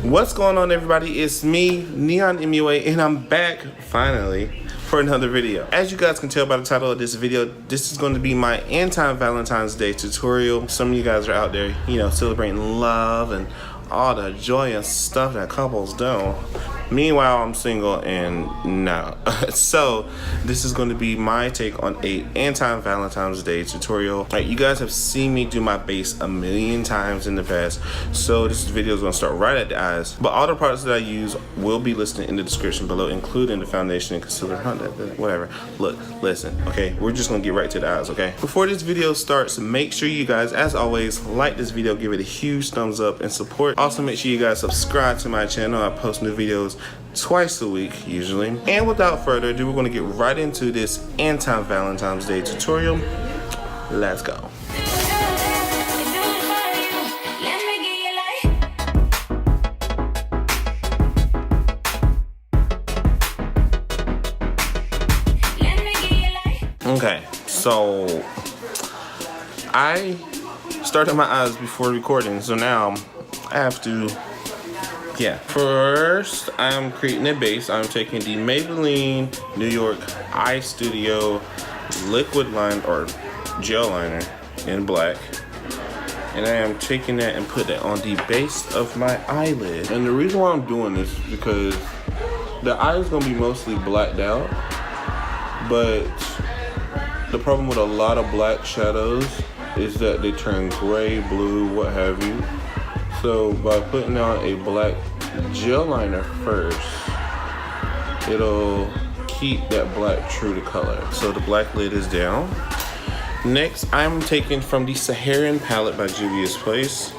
What's going on, everybody? It's me, Neon MUA, and I'm back finally for another video. As you guys can tell by the title of this video, this is going to be my Anti-Valentine's Day tutorial. Some of you guys are out there, you know, celebrating love and all the joy and stuff that couples do. Meanwhile, I'm single and no. So this is going to be my take on a Anti-Valentine's Day tutorial. All right, you guys have seen me do my base a million times in the past, so this video is going to start right at the eyes. But all the products that I use will be listed in the description below, including the foundation and concealer, whatever. Look, listen, okay? We're just going to get right to the eyes, okay? Before this video starts, make sure you guys, as always, like this video, give it a huge thumbs up and support. Also, make sure you guys subscribe to my channel. I post new videos twice a week usually. And without further ado, we're going to get right into this Anti-Valentine's Day tutorial. Let's go. Okay, so I started my eyes before recording, so now I have to, first I'm creating a base. I'm taking the Maybelline New York Eye Studio liquid line or gel liner in black, and I am taking that and put that on the base of my eyelid. And the reason why I'm doing this is because the eye is going to be mostly blacked out, but the problem with a lot of black shadows is that they turn gray, blue, what have you. So by putting on a black gel liner first, it'll keep that black true to color. So the black lid is down. Next, I'm taking from the Saharan palette by Juvia's Place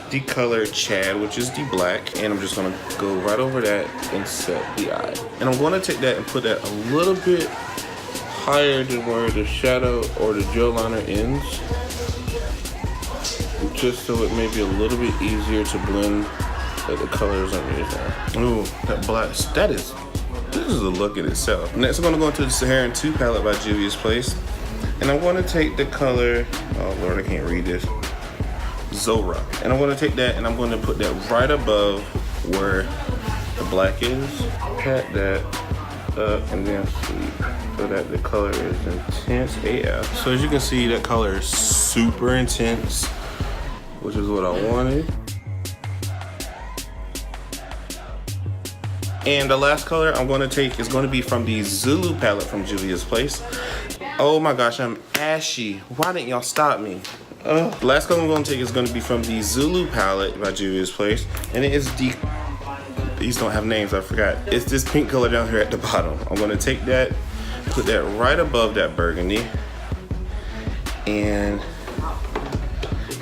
the color Chad, which is the black, and I'm just gonna go right over that and set the eye. And I'm gonna take that and put that a little bit higher than where the shadow or the gel liner ends, just so it may be a little bit easier to blend the colors underneath there. Ooh, that black, this is a look in itself. Next, I'm gonna go into the Saharan 2 palette by Juvia's Place, and I'm gonna take the color, oh Lord, I can't read this, Zora. And I'm gonna take that and I'm gonna put that right above where the black is. Pat that up and then sweep so that the color is intense AF. So as you can see, that color is super intense, which is what I wanted. And the last color I'm going to take is going to be from the Zulu palette from Juvia's Place. Oh my gosh, I'm ashy. Why didn't y'all stop me? The last color I'm going to take is going to be from the Zulu palette by Juvia's Place. And it is the, these don't have names, I forgot. It's this pink color down here at the bottom. I'm going to take that, put that right above that burgundy, and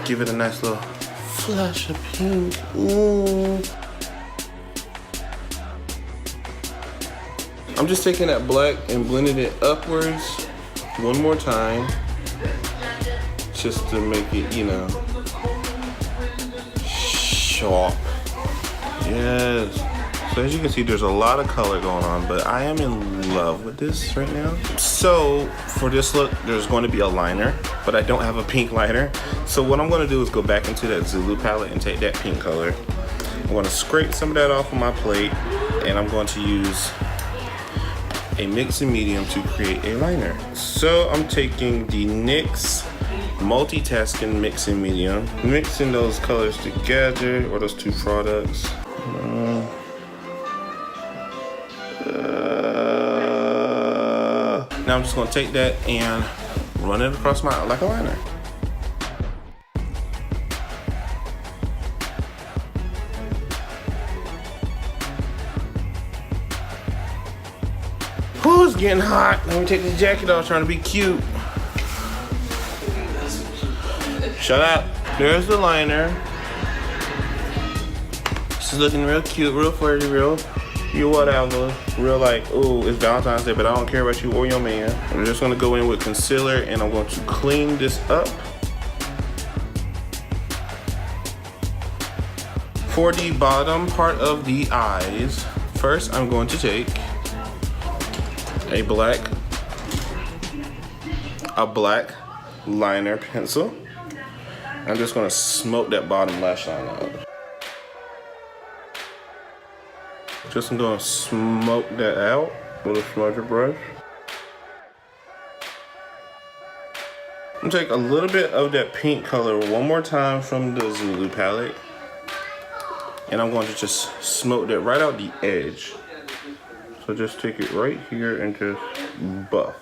give it a nice little flash of pink. Ooh. I'm just taking that black and blending it upwards one more time, just to make it, you know, sharp. Yes. So as you can see, there's a lot of color going on, but I am in love with this right now. So for this look, there's going to be a liner, but I don't have a pink liner. So what I'm going to do is go back into that Zulu palette and take that pink color. I'm going to scrape some of that off of my plate, and I'm going to use a mixing medium to create a liner. So I'm taking the NYX multitasking mixing medium, mixing those colors together, or those two products. Now I'm just gonna take that and run it across my eye like a liner. Ooh, it's getting hot. Let me take this jacket off, trying to be cute. Shut up. There's the liner. This is looking real cute, real flirty, real you whatever. Real like, ooh, it's Valentine's Day, but I don't care about you or your man. I'm just gonna go in with concealer and I'm going to clean this up. For the bottom part of the eyes, first I'm going to take a black liner pencil. I'm just gonna smoke that bottom lash line out. Just I'm gonna smoke that out with a smudger brush. I'm gonna take a little bit of that pink color one more time from the Zulu palette. And I'm going to just smoke that right out the edge. So just take it right here and just buff.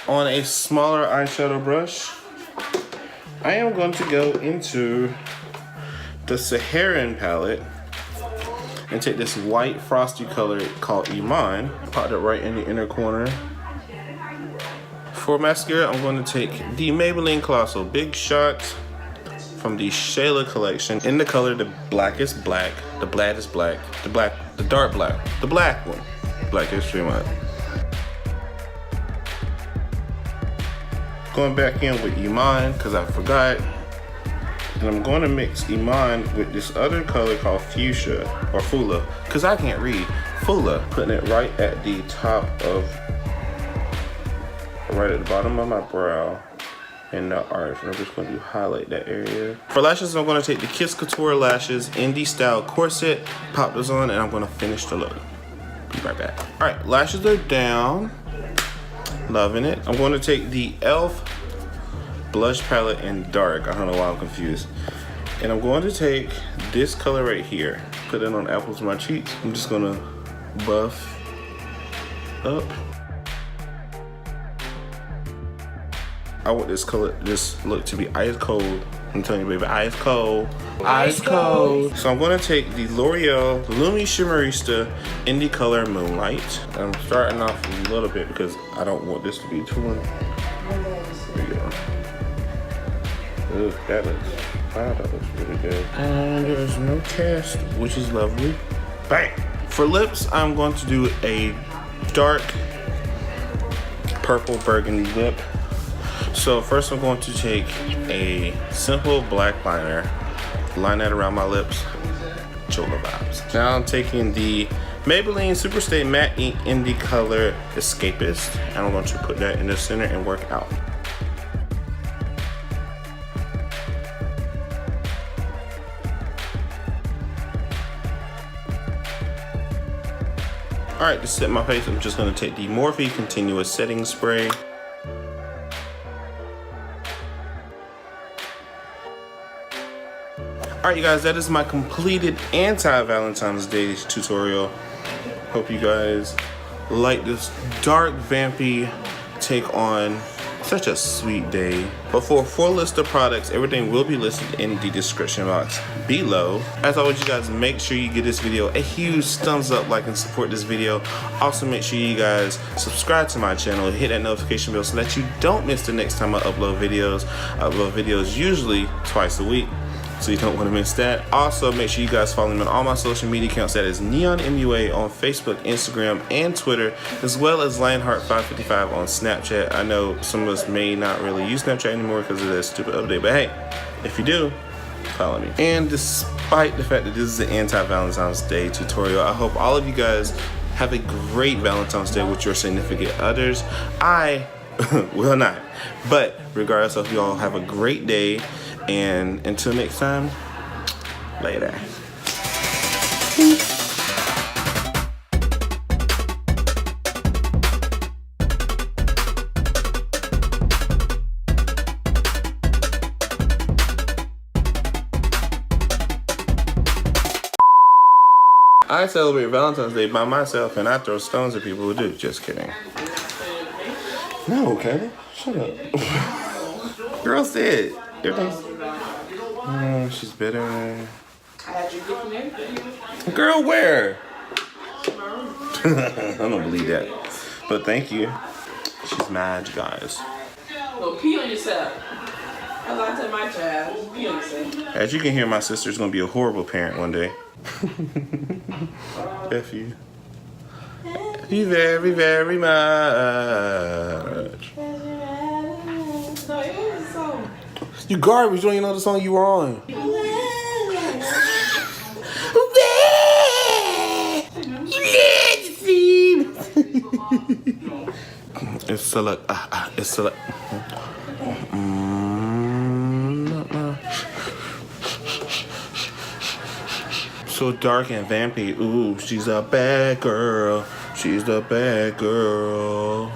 On a smaller eyeshadow brush, I am going to go into the Saharan palette and take this white frosty color called Iman, pop it right in the inner corner. For mascara, I'm going to take the Maybelline Colossal Big Shot from the Shayla collection in the color the blackest black, the blackest black, the dark black, the black one, Black History Month. Going back in with Iman because I forgot, and I'm going to mix Iman with this other color called Fuchsia or Fula because I can't read. Fula, putting it right at the top of, right at the bottom of my brow. In the arch, and I'm just going to highlight that area. For lashes, I'm going to take the Kiss Couture lashes in the style Corset, pop those on, and I'm going to finish the look. Be right back. All right, lashes are down. Loving it. I'm going to take the e.l.f. blush palette in dark. I don't know why I'm confused. And I'm going to take this color right here, put it on apples of my cheeks. I'm just going to buff up. I want this color, this look to be ice cold. I'm telling you, baby, ice cold. Ice cold. So I'm gonna take the L'Oreal Lumi Shimmeresta in the color Moonlight. I'm starting off a little bit because I don't want this to be too much. There you go. Ooh, that looks, wow, that looks really good. And there's no cast, which is lovely. Bang! For lips, I'm going to do a dark purple burgundy lip. So first I'm going to take a simple black liner, line that around my lips, Chola vibes. Now I'm taking the Maybelline SuperStay Matte Ink in the color Escapist, and I'm going to put that in the center and work out. All right, to set my face, I'm just going to take the Morphe Continuous Setting Spray. Alright you guys, that is my completed anti-Valentine's Day tutorial. Hope you guys like this dark, vampy take on such a sweet day. But for a full list of products, everything will be listed in the description box below. As always, you guys, make sure you give this video a huge thumbs up, like, and support this video. Also, make sure you guys subscribe to my channel, hit that notification bell so that you don't miss the next time I upload videos. I upload videos usually twice a week, so you don't want to miss that. Also, make sure you guys follow me on all my social media accounts. That is NeonMUA on Facebook, Instagram, and Twitter, as well as Lionheart555 on Snapchat. I know some of us may not really use Snapchat anymore because of that stupid update, but hey, if you do, follow me. And despite the fact that this is an anti-Valentine's Day tutorial, I hope all of you guys have a great Valentine's Day with your significant others. I will not, but regardless of, you all have a great day. And until next time, later. I celebrate Valentine's Day by myself and I throw stones at people who do. Just kidding. No, Kelly. Shut up. Girl said. Oh, she's bitter. I had your gift and everything. Girl, where? I don't believe that. But thank you. She's mad, you guys. Well, pee on yourself. As I tell my child, pee on yourself. As you can hear, my sister's gonna be a horrible parent one day. F you. F you very, very much. No, it was a song. You garbage, you don't even know the song you were on. It's select. It's select. So dark and vampy. Ooh, she's a bad girl. She's the bad girl.